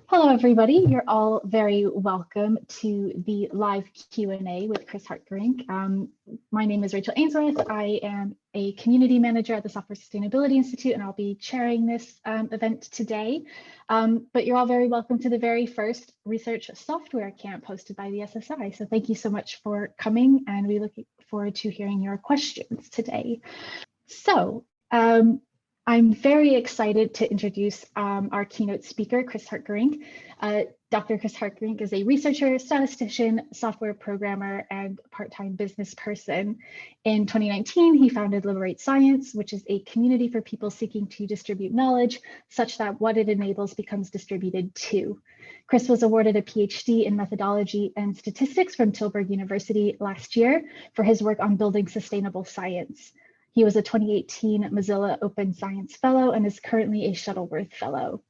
Hello, everybody. You're all very welcome to the live Q&A with Chris Hartgerink. My name is Rachel Ainsworth. I am a community manager at the Software Sustainability Institute, and I'll be chairing this event today. But you're all very welcome to the very first research software camp hosted by the SSI. So thank you so much for coming, and we look forward to hearing your questions today. So I'm very excited to introduce our keynote speaker, Chris Hartgerink. Dr. Chris Hartgerink is a researcher, statistician, software programmer, and part-time business person. In 2019, he founded Liberate Science, which is a community for people seeking to distribute knowledge such that what it enables becomes distributed too. Chris was awarded a PhD in methodology and statistics from Tilburg University last year for his work on building sustainable science. He was a 2018 Mozilla Open Science Fellow and is currently a Shuttleworth Fellow.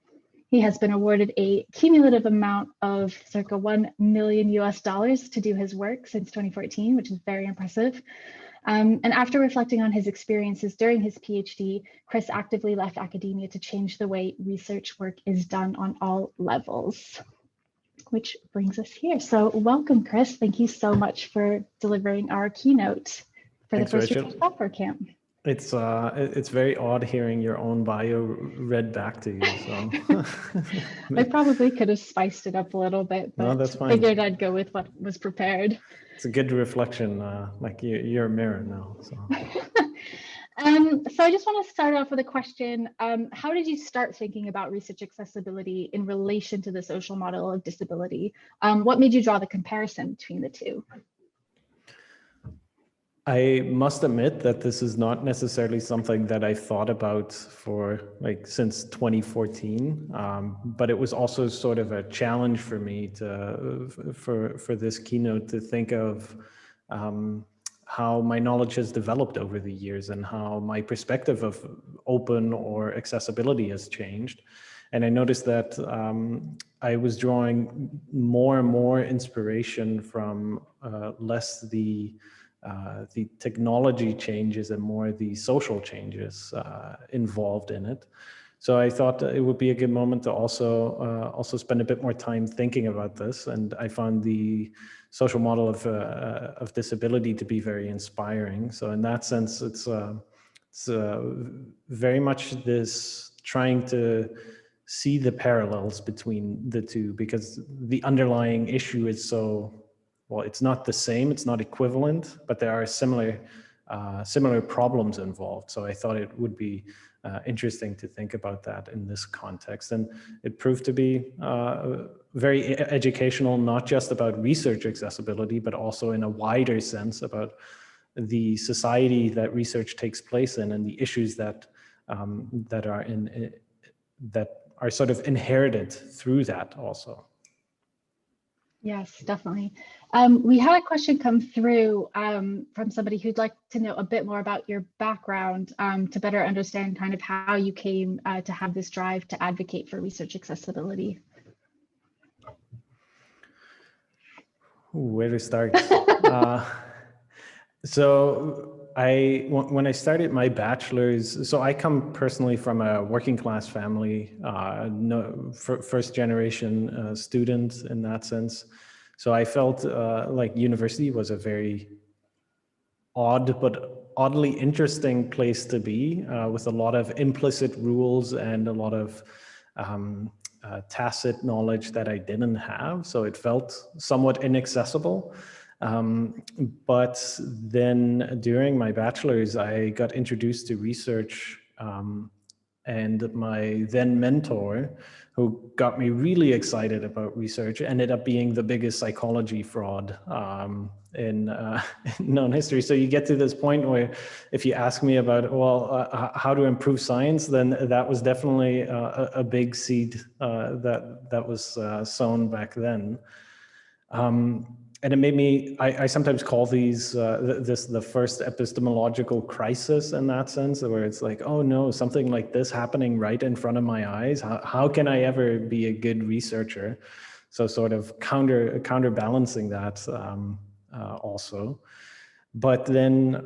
He has been awarded a cumulative amount of circa $1 million to do his work since 2014, which is very impressive. And after reflecting on his experiences during his PhD, Chris actively left academia to change the way research work is done on all levels, which brings us here. So welcome, Chris. Thank you so much for delivering our keynote for the first Research Software Camp. It's very odd hearing your own bio read back to you. So I probably could have spiced it up a little bit, but no, that's fine. Figured I'd go with what was prepared. It's a good reflection, like you're a mirror now. So. So I just want to start off with a question. How did you start thinking about research accessibility in relation to the social model of disability? What made you draw the comparison between the two? I must admit that this is not necessarily something that I thought about for since 2014, but it was also sort of a challenge for me for this keynote to think of how my knowledge has developed over the years and how my perspective of open or accessibility has changed. And I noticed that I was drawing more and more inspiration from less the technology changes and more the social changes involved in it. So I thought it would be a good moment to also spend a bit more time thinking about this. And I found the social model of disability to be very inspiring. So in that sense, it's very much this trying to see the parallels between the two, because the underlying issue is well, it's not the same, it's not equivalent, but there are similar problems involved. So I thought it would be interesting to think about that in this context. And it proved to be very educational, not just about research accessibility, but also in a wider sense about the society that research takes place in and the issues that are sort of inherited through that also. Yes, definitely. We had a question come through from somebody who'd like to know a bit more about your background to better understand kind of how you came to have this drive to advocate for research accessibility. Where to start? So when I started my bachelor's, so I come personally from a working class family, first generation student in that sense. So I felt like university was a very odd but oddly interesting place to be, with a lot of implicit rules and a lot of tacit knowledge that I didn't have. So it felt somewhat inaccessible. But then during my bachelor's, I got introduced to research, and my then mentor, who got me really excited about research, ended up being the biggest psychology fraud in known history. So you get to this point where if you ask me about, how to improve science, then that was definitely a big seed that was sown back then. And it made me, I sometimes call these, the first epistemological crisis in that sense, where it's like, oh no, something like this happening right in front of my eyes. How can I ever be a good researcher? So sort of counterbalancing that also. But then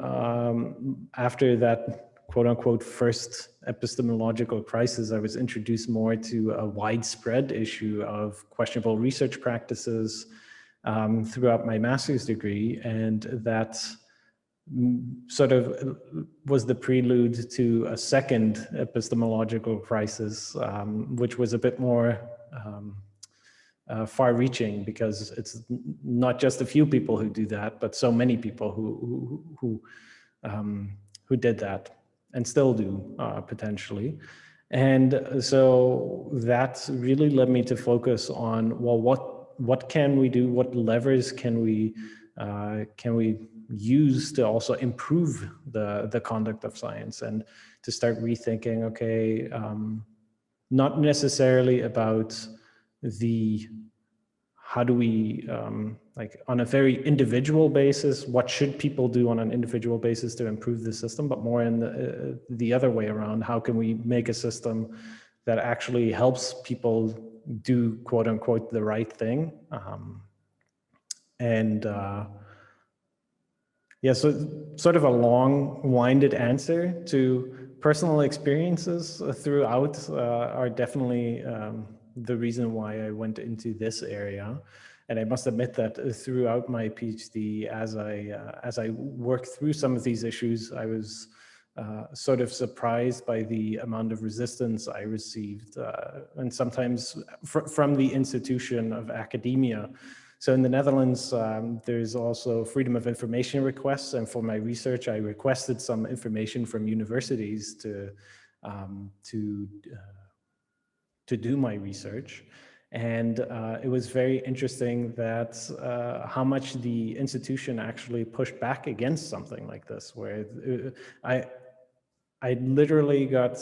after that quote unquote first epistemological crisis, I was introduced more to a widespread issue of questionable research practices throughout my master's degree. And that sort of was the prelude to a second epistemological crisis, which was a bit more far-reaching, because it's not just a few people who do that, but so many people who did that and still do potentially. And so that really led me to focus on, well, what can we do? What levers can we use to also improve the conduct of science, and to start rethinking, okay, not necessarily about how do we, like on a very individual basis, what should people do on an individual basis to improve the system, but more in the other way around. How can we make a system that actually helps people do, quote unquote, the right thing? Yeah, so sort of a long-winded answer to personal experiences throughout are definitely the reason why I went into this area. And I must admit that throughout my PhD, as I worked through some of these issues, I was sort of surprised by the amount of resistance I received, and sometimes from the institution of academia. So in the Netherlands, there's also freedom of information requests, and for my research, I requested some information from universities to do my research. And it was very interesting that how much the institution actually pushed back against something like this, where I literally got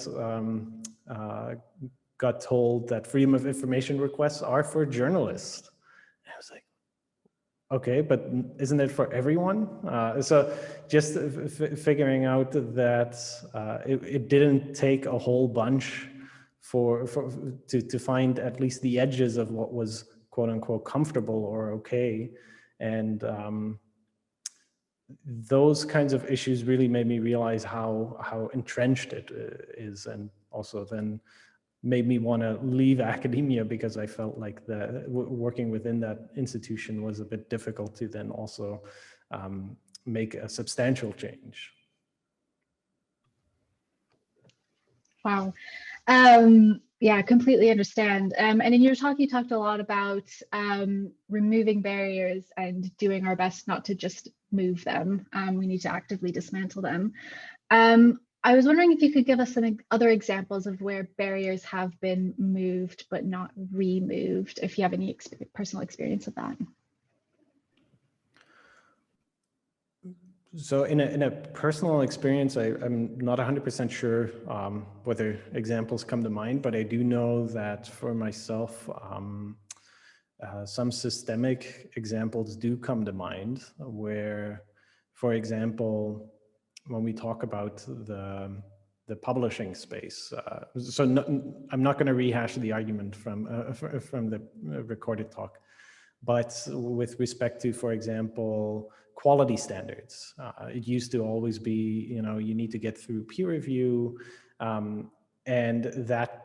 told that freedom of information requests are for journalists. And I was like, okay, but isn't it for everyone? So just figuring out that it didn't take a whole bunch to find at least the edges of what was quote unquote comfortable or okay. And those kinds of issues really made me realize how entrenched it is, and also then made me want to leave academia, because I felt like working within that institution was a bit difficult to then also make a substantial change. Wow. Yeah, completely understand. And in your talk, you talked a lot about removing barriers and doing our best not to just move them. We need to actively dismantle them. I was wondering if you could give us some other examples of where barriers have been moved but not removed, if you have any personal experience of that. So in a personal experience, I'm not 100% sure whether examples come to mind, but I do know that for myself, some systemic examples do come to mind where, for example, when we talk about the publishing space, I'm not going to rehash the argument from the recorded talk, but with respect to, for example, quality standards, it used to always be, you need to get through peer review, and that,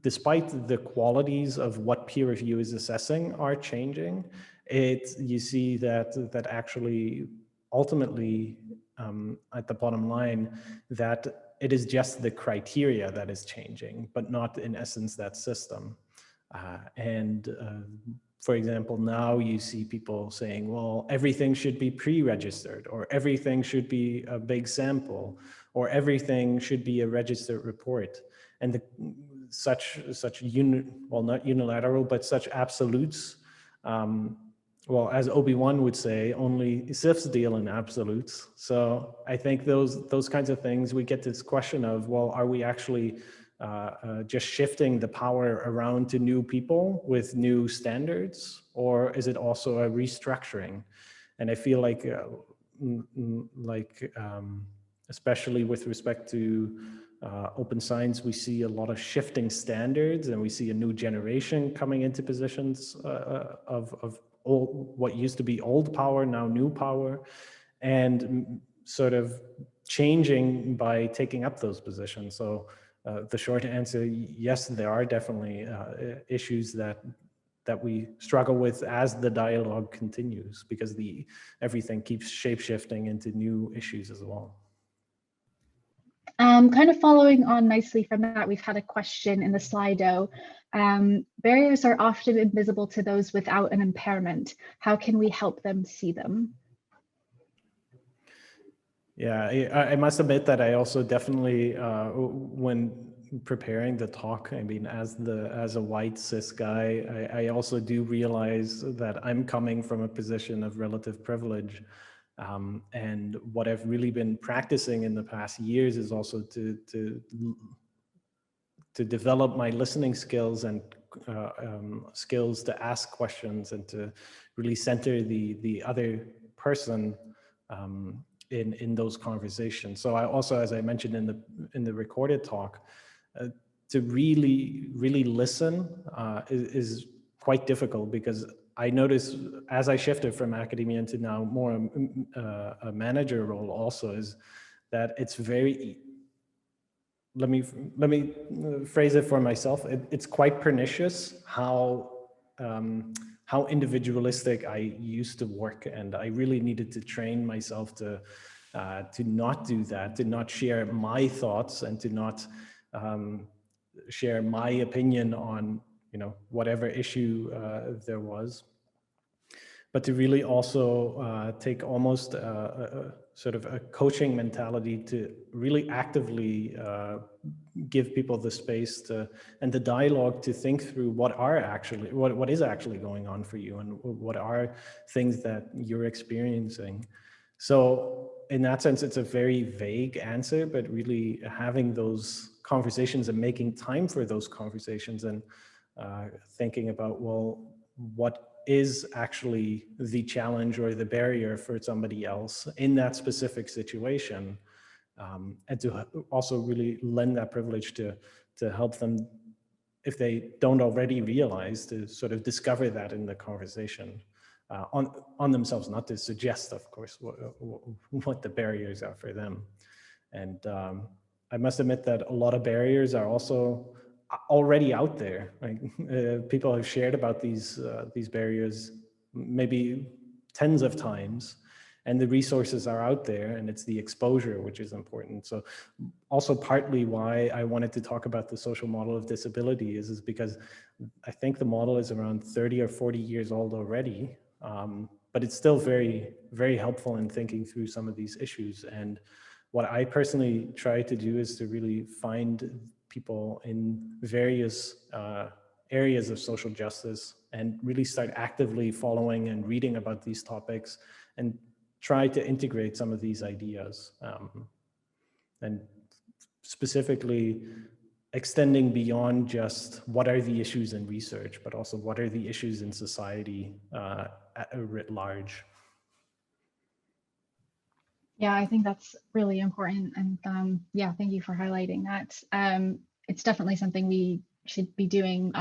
despite the qualities of what peer review is assessing are changing, you see that actually ultimately at the bottom line, that it is just the criteria that is changing, but not in essence that system. For example, now you see people saying, well, everything should be pre-registered, or everything should be a big sample, or everything should be a registered report. And not unilateral, but such absolutes, well, as Obi-Wan would say, only Siths deal in absolutes. So I think those kinds of things, we get this question of, well, are we actually just shifting the power around to new people with new standards, or is it also a restructuring? And I feel like especially with respect to open science, we see a lot of shifting standards, and we see a new generation coming into positions of what used to be old power, now new power, and sort of changing by taking up those positions. So the short answer, yes, there are definitely issues that we struggle with as the dialogue continues, because everything keeps shape-shifting into new issues as well. Kind of following on nicely from that, we've had a question in the Slido. Barriers are often invisible to those without an impairment. How can we help them see them? Yeah, I must admit that I also definitely, when preparing the talk, I mean, as a white cis guy, I also do realize that I'm coming from a position of relative privilege. And what I've really been practicing in the past years is also to develop my listening skills and skills to ask questions and to really center the other person in those conversations. So I also, as I mentioned in the recorded talk, to really listen is quite difficult, because I notice as I shifted from academia into now more a manager role also, is that it's very, let me phrase it for myself. It's quite pernicious how individualistic I used to work, and I really needed to train myself to not do that, to not share my thoughts, and to not share my opinion on whatever issue there was, but to really also take almost sort of a coaching mentality to really actively give people the space and the dialogue to think through what is actually going on for you, and what are things that you're experiencing. So in that sense, it's a very vague answer, but really having those conversations and making time for those conversations, and thinking about, well, what is actually the challenge or the barrier for somebody else in that specific situation, and to also really lend that privilege to help them, if they don't already realize, to sort of discover that in the conversation on themselves, not to suggest, of course, what the barriers are for them. And I must admit that a lot of barriers are also already out there. Like people have shared about these barriers maybe tens of times, and the resources are out there, and it's the exposure which is important. So also partly why I wanted to talk about the social model of disability is because I think the model is around 30 or 40 years old already, but it's still very, very helpful in thinking through some of these issues. And what I personally try to do is to really find people in various areas of social justice and really start actively following and reading about these topics, and try to integrate some of these ideas, and specifically extending beyond just what are the issues in research, but also what are the issues in society writ large. Yeah, I think that's really important. And yeah, thank you for highlighting that. It's definitely something we should be doing.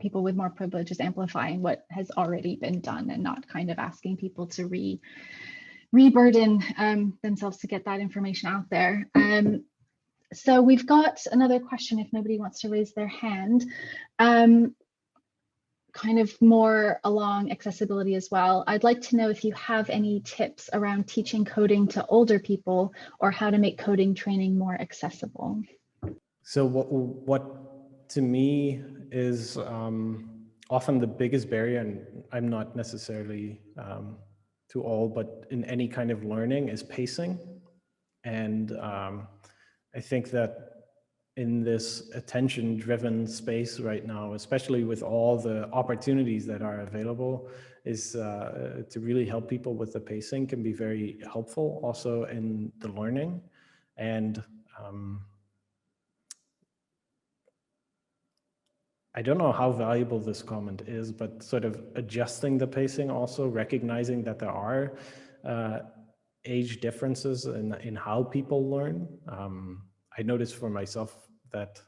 People with more privilege is amplifying what has already been done, and not kind of asking people to re-burden themselves to get that information out there. So we've got another question, if nobody wants to raise their hand. Kind of more along accessibility as well. I'd like to know if you have any tips around teaching coding to older people, or how to make coding training more accessible. So what to me is often the biggest barrier, and I'm not necessarily to all, but in any kind of learning, is pacing. And I think that in this attention-driven space right now, especially with all the opportunities that are available, is to really help people with the pacing can be very helpful also in the learning. And I don't know how valuable this comment is, but sort of adjusting the pacing, also recognizing that there are age differences in how people learn. I noticed for myself that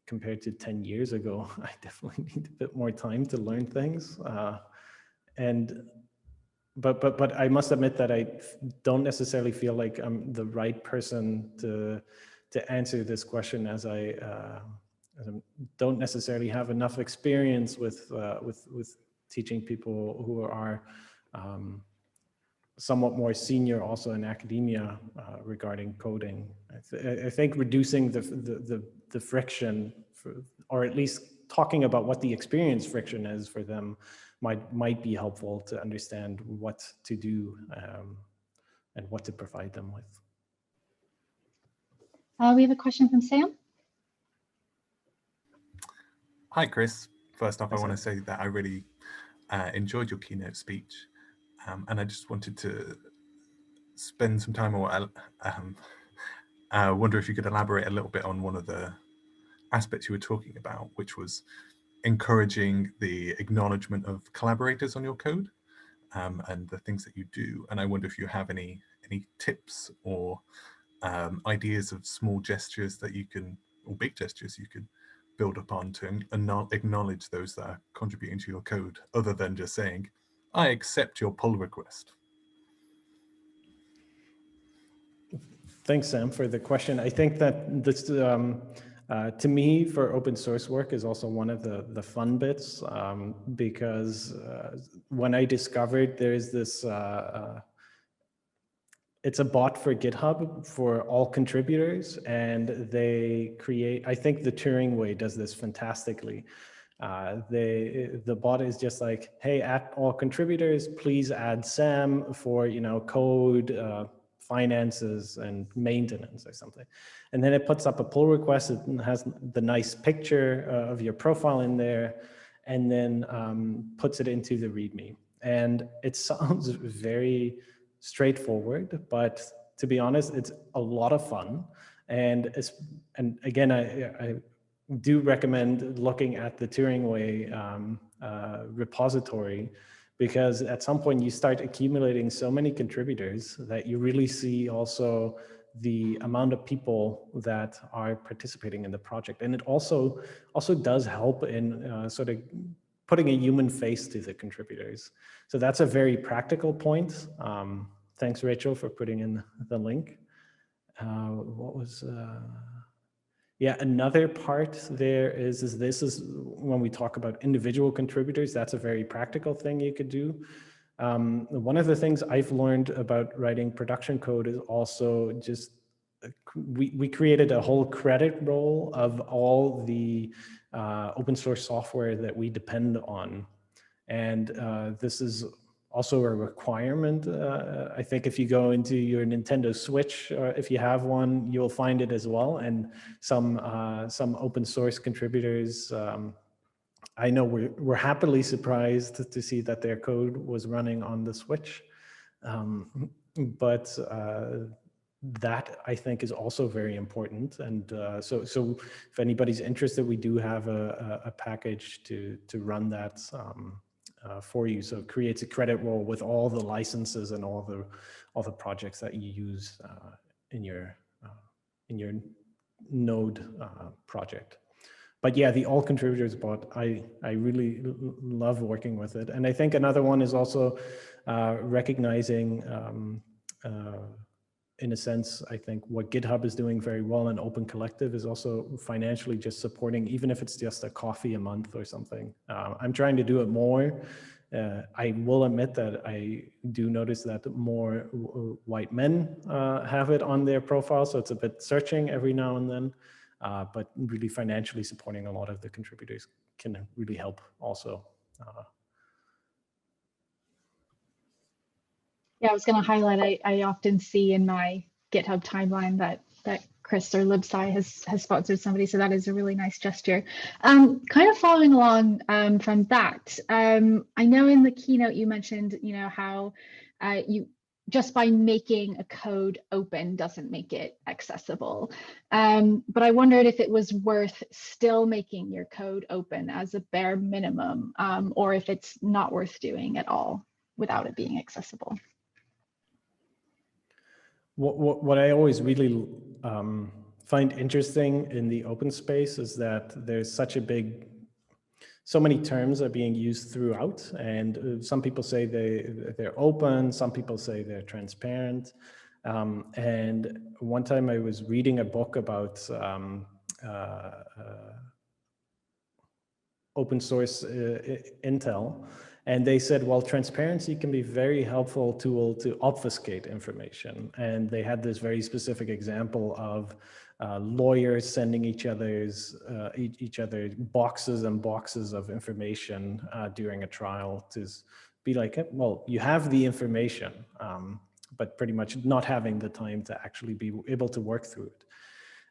compared to 10 years ago, I definitely need a bit more time to learn things. And but I must admit that I don't necessarily feel like I'm the right person to answer this question, as I don't necessarily have enough experience with teaching people who are somewhat more senior also in academia regarding coding. I think reducing the friction, or at least talking about what the experience friction is for them might be helpful to understand what to do and what to provide them with. We have a question from Sam. Hi, Chris. First off, I want to say that I really enjoyed your keynote speech, and I just wanted to spend some time, or wonder if you could elaborate a little bit on one of the aspects you were talking about, which was encouraging the acknowledgement of collaborators on your code and the things that you do. And I wonder if you have any tips or ideas of small gestures that you can, or big gestures you could build upon to acknowledge those that are contributing to your code, other than just saying, I accept your pull request. Thanks, Sam, for the question. I think that this, to me, for open source work is also one of the fun bits, because when I discovered there's this, it's a bot for GitHub for all contributors, and they create, I think the Turing way does this fantastically. The bot is just like, hey, at all contributors, please add Sam for, code, finances and maintenance or something. And then it puts up a pull request. It has the nice picture of your profile in there, and then puts it into the README. And it sounds very straightforward, but to be honest, it's a lot of fun. And again, I do recommend looking at the Turing Way repository, because at some point you start accumulating so many contributors that you really see also the amount of people that are participating in the project. And it also does help in sort of putting a human face to the contributors. So that's a very practical point. Thanks, Rachel, for putting in the link. Yeah, another part there is this is when we talk about individual contributors, that's a very practical thing you could do. One of the things I've learned about writing production code is also just, we created a whole credit roll of all the open source software that we depend on. And this is also a requirement. I think if you go into your Nintendo Switch, or if you have one, you'll find it as well. And some open source contributors, I know we're happily surprised to see that their code was running on the Switch. But that I think is also very important. And so if anybody's interested, we do have a package to run that for you. So it creates a credit roll with all the licenses and all the projects that you use in your node project. But yeah, the all contributors bot, I really love working with it. And I think another one is also recognizing, in a sense, I think what GitHub is doing very well and Open Collective is also financially just supporting, even if it's just a coffee a month or something. I'm trying to do it more. I will admit that I do notice that more white men have it on their profile, so it's a bit searching every now and then, but really financially supporting a lot of the contributors can really help also. Yeah, I was going to highlight, I often see in my GitHub timeline that Chris or LibSci has sponsored somebody, so that is a really nice gesture. Kind of following along from that, I know in the keynote you mentioned, how you just by making a code open doesn't make it accessible. But I wondered if it was worth still making your code open as a bare minimum, or if it's not worth doing at all without it being accessible. What I always really find interesting in the open space is that there's such a big so many terms are being used throughout, and some people say they're open, some people say they're transparent. And one time I was reading a book about open source Intel, and they said, well, transparency can be a very helpful tool to obfuscate information. And they had this very specific example of lawyers sending each other boxes and boxes of information during a trial to be like, well, you have the information, but pretty much not having the time to actually be able to work through it.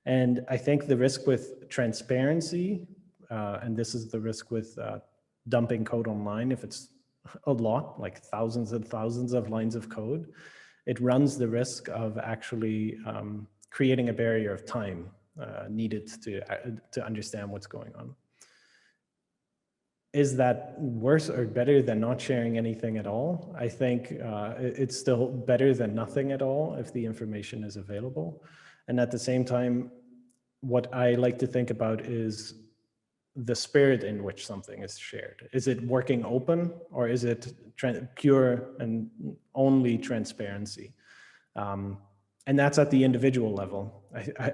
And I think the risk with transparency, and this is the risk with dumping code online, if it's a lot, like thousands and thousands of lines of code, it runs the risk of actually creating a barrier of time needed to understand what's going on. Is that worse or better than not sharing anything at all? I think it's still better than nothing at all if the information is available. And at the same time, what I like to think about is the spirit in which something is shared. Is it working open, or is it pure and only transparency? And that's at the individual level.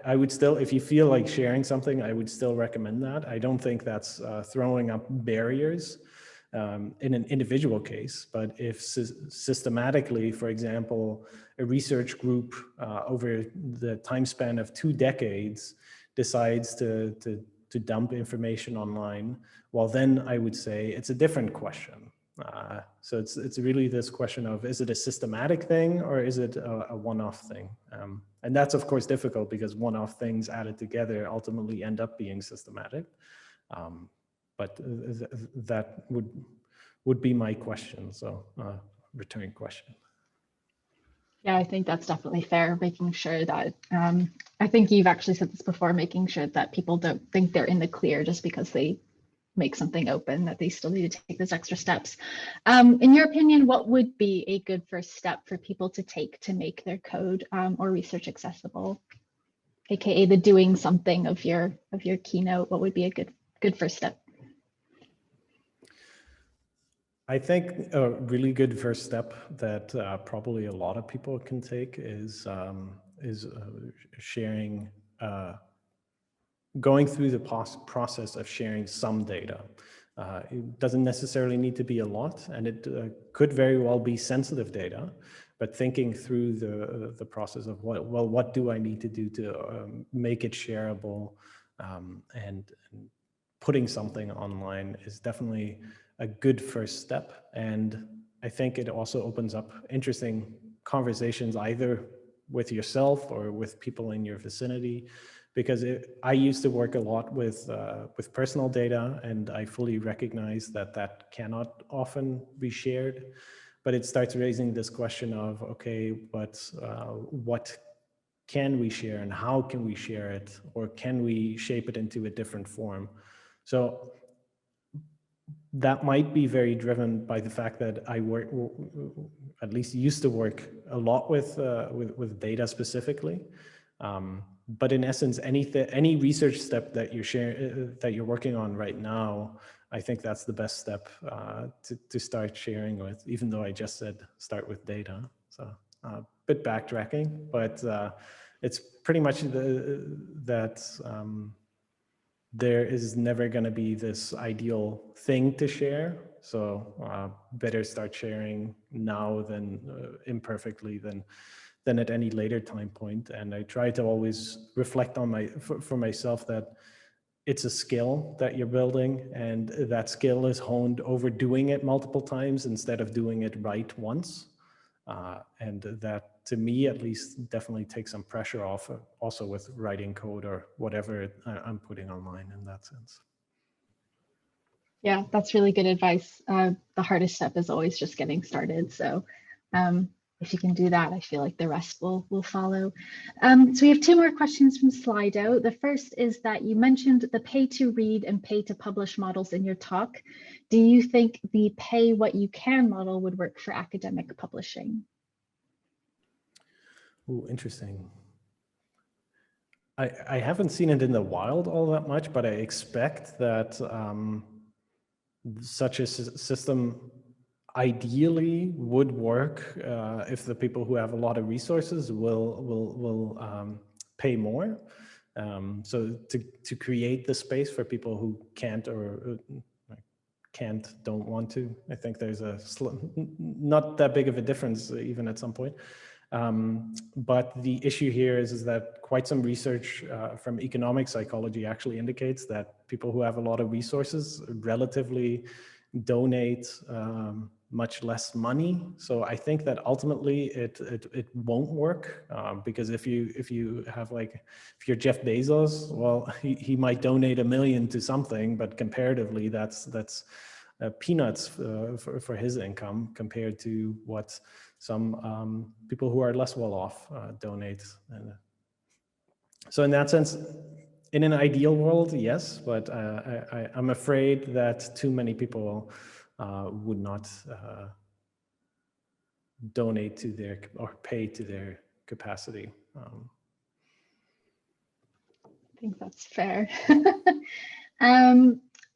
I would still, if you feel like sharing something, I would still recommend that. I don't think that's throwing up barriers in an individual case, but if systematically, for example, a research group over the time span of 2 decades decides to dump information online, well, then I would say it's a different question. So it's really this question of, is it a systematic thing or is it a one-off thing? And that's of course difficult because one-off things added together ultimately end up being systematic. But that would be my question. So returning question. Yeah, I think that's definitely fair, making sure that, I think you've actually said this before, making sure that people don't think they're in the clear just because they make something open, that they still need to take those extra steps. In your opinion, what would be a good first step for people to take to make their code or research accessible? AKA the doing something of your keynote, what would be a good first step? I think a really good first step that probably a lot of people can take is sharing, going through the process of sharing some data. It doesn't necessarily need to be a lot, and it could very well be sensitive data, but thinking through the process of what do I need to do to make it shareable, and putting something online is definitely a good first step. And I think it also opens up interesting conversations either with yourself or with people in your vicinity, because I used to work a lot with personal data, and I fully recognize that that cannot often be shared, but it starts raising this question of, okay, but what can we share and how can we share it, or can we shape it into a different form? So that might be very driven by the fact that I work, at least used to work a lot with data specifically. But in essence, any research step that you're sharing, that you're working on right now, I think that's the best step to start sharing with, even though I just said start with data. So a bit backtracking, but it's pretty much that there is never going to be this ideal thing to share. So better start sharing now than imperfectly than at any later time point. And I try to always reflect on for myself that it's a skill that you're building, and that skill is honed over doing it multiple times instead of doing it right once. And that, to me at least, definitely takes some pressure off also with writing code or whatever I'm putting online in that sense. Yeah, that's really good advice. The hardest step is always just getting started. So if you can do that, I feel like the rest will follow. So we have 2 more questions from Slido. The first is that you mentioned the pay to read and pay to publish models in your talk. Do you think the pay what you can model would work for academic publishing? Oh, interesting. I haven't seen it in the wild all that much, but I expect that such a system ideally would work if the people who have a lot of resources will pay more. So to create the space for people who can't or don't want to, I think there's not that big of a difference even at some point. But the issue here is that quite some research from economic psychology actually indicates that people who have a lot of resources relatively donate much less money. So I think that ultimately it won't work because if you have if you're Jeff Bezos, well, he might donate $1 million to something, but comparatively that's peanuts for his income compared to what some people who are less well off donate. And so in that sense, in an ideal world, yes, but I'm afraid that too many people would not donate to their or pay to their capacity. I think that's fair.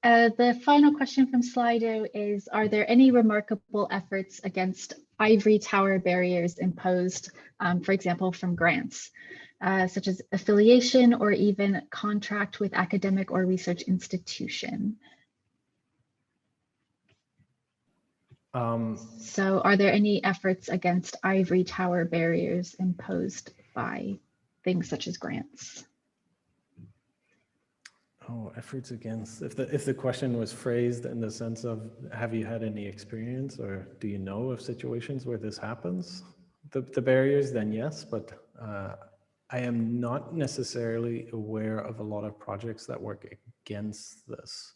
The final question from Slido is, are there any remarkable efforts against ivory tower barriers imposed, for example, from grants, such as affiliation or even contract with academic or research institution? So are there any efforts against ivory tower barriers imposed by things such as grants? Oh, efforts against, if the question was phrased in the sense of, have you had any experience or do you know of situations where this happens? The barriers, then yes, but I am not necessarily aware of a lot of projects that work against this.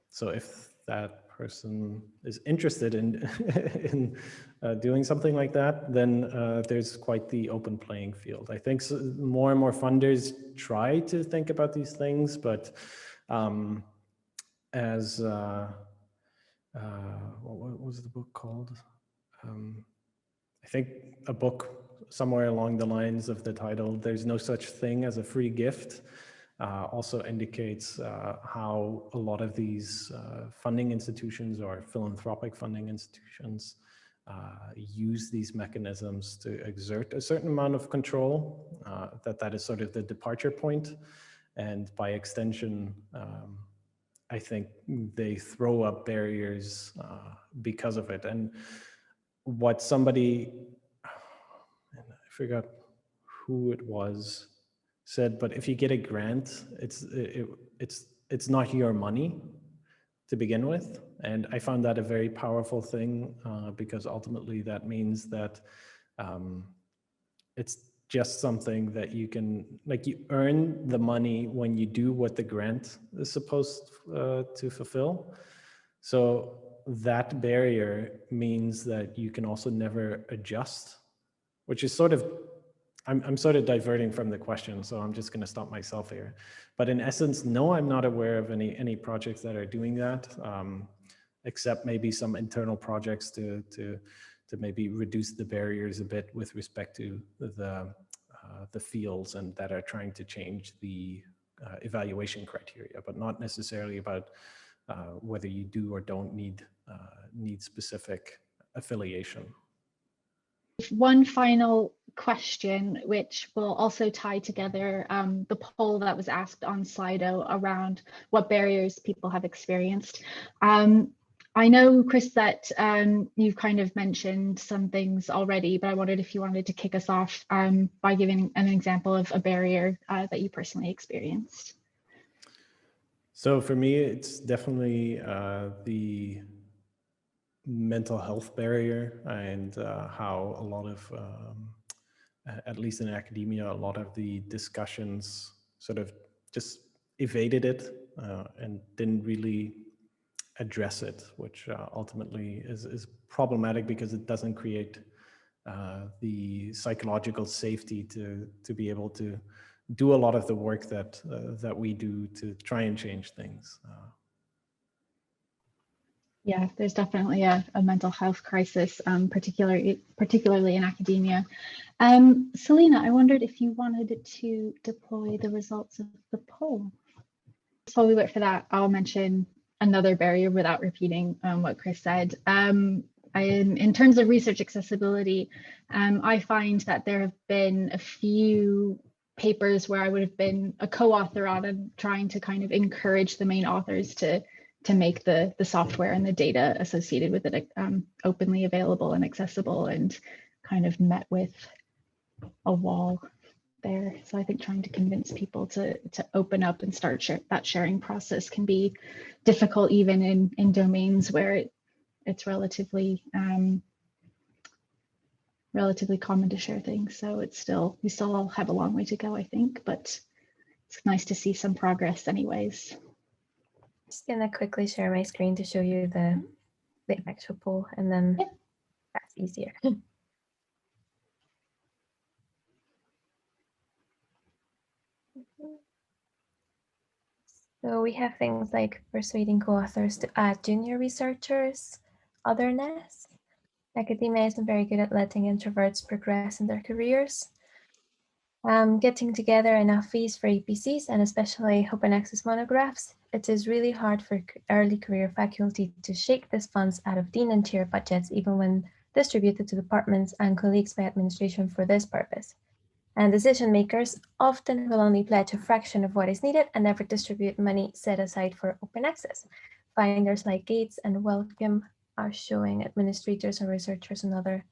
So if that person is interested in doing something like that, then there's quite the open playing field. I think more and more funders try to think about these things, but as what was the book called? I think a book somewhere along the lines of the title, "There's No Such Thing as a Free Gift," also indicates how a lot of these funding institutions or philanthropic funding institutions use these mechanisms to exert a certain amount of control, that is sort of the departure point. And by extension, I think they throw up barriers because of it. And what somebody, I forgot who it was, said, but if you get a grant, it's not your money to begin with. And I found that a very powerful thing because ultimately that means that it's just something that you can, you earn the money when you do what the grant is supposed to fulfill. So that barrier means that you can also never adjust, which is sort of, I'm sort of diverting from the question, so I'm just going to stop myself here. But in essence, no, I'm not aware of any projects that are doing that, except maybe some internal projects to maybe reduce the barriers a bit with respect to the fields and that are trying to change the evaluation criteria, but not necessarily about whether you do or don't need specific affiliation. One final question, which will also tie together the poll that was asked on Slido around what barriers people have experienced. I know, Chris, that you've kind of mentioned some things already, but I wondered if you wanted to kick us off by giving an example of a barrier that you personally experienced. So for me, it's definitely the mental health barrier and how a lot of, at least in academia, a lot of the discussions sort of just evaded it and didn't really address it, which ultimately is problematic because it doesn't create the psychological safety to be able to do a lot of the work that we do to try and change things. Yeah, there's definitely a mental health crisis, particularly in academia. Selena, I wondered if you wanted to deploy the results of the poll. Before we wait for that, I'll mention another barrier without repeating what Chris said. In terms of research accessibility, I find that there have been a few papers where I would have been a co-author on and trying to kind of encourage the main authors to make the software and the data associated with it openly available and accessible, and kind of met with a wall there. So I think trying to convince people to open up and start that sharing process can be difficult, even in domains where it's relatively common to share things. So we still all have a long way to go, I think, but it's nice to see some progress anyways. Just gonna quickly share my screen to show you the actual poll, and then that's easier. So we have things like persuading co-authors to add junior researchers, otherness. Academia isn't very good at letting introverts progress in their careers. Getting together enough fees for APCs, and especially open access monographs. It is really hard for early career faculty to shake these funds out of dean and chair budgets, even when distributed to departments and colleagues by administration for this purpose. And decision makers often will only pledge a fraction of what is needed and never distribute money set aside for open access. Finders like Gates and Welcome are showing administrators and researchers another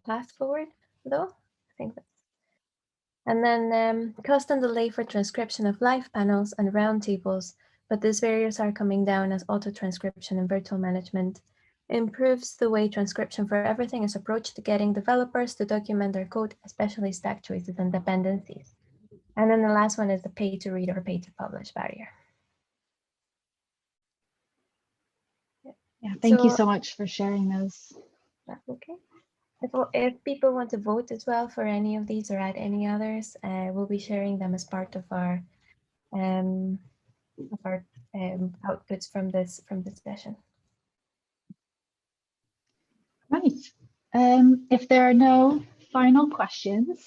path forward, though. I think that's. And then cost and delay for transcription of live panels and roundtables, but these barriers are coming down as auto-transcription and virtual management improves the way transcription for everything is approached, getting developers to document their code, especially stack choices and dependencies. And then the last one is the pay to read or pay to publish barrier. Yeah, thank you so much for sharing those. That's okay. If people want to vote as well for any of these or add any others, we'll be sharing them as part of our outputs from this session. Right. If there are no final questions,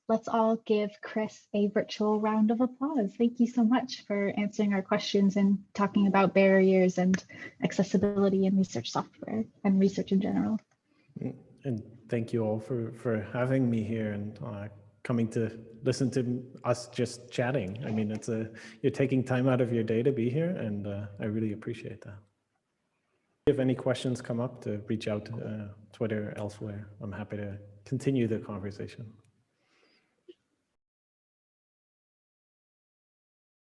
let's all give Chris a virtual round of applause. Thank you so much for answering our questions and talking about barriers and accessibility in research software and research in general. And thank you all for having me here and coming to listen to us just chatting. I mean, you're taking time out of your day to be here, and I really appreciate that. If any questions come up, to reach out to Twitter or elsewhere. I'm happy to continue the conversation.